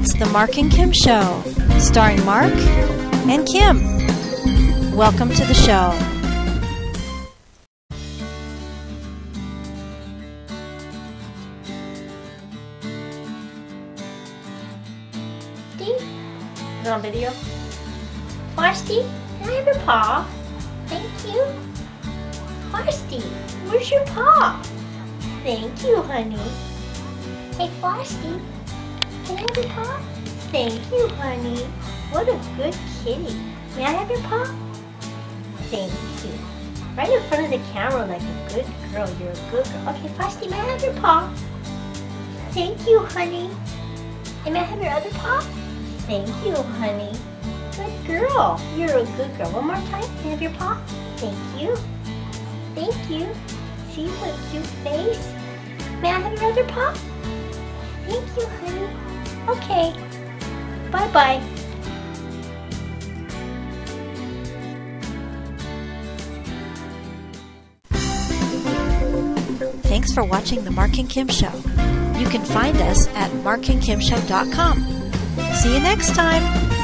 It's the Mark and Kim Show, starring Mark and Kim. Welcome to the show. Is it on video? Varsity, can I have your paw? Thank you. Varsity, where's your paw? Thank you, honey. Hey, Varsity, can I have your paw? Thank you, honey. What a good kitty. May I have your paw? Thank you. Right in front of the camera like a good girl. You're a good girl. Okay, Varsity, may I have your paw? Thank you, honey. And may I have your other paw? Thank you, honey. Good girl. You're a good girl. One more time. Can I have your paw? Thank you. Thank you. See what cute face? May I have your other paw? Thank you, honey. Okay. Bye-bye. Thanks for watching the Mark and Kim Show. You can find us at markandkimshow.com. See you next time.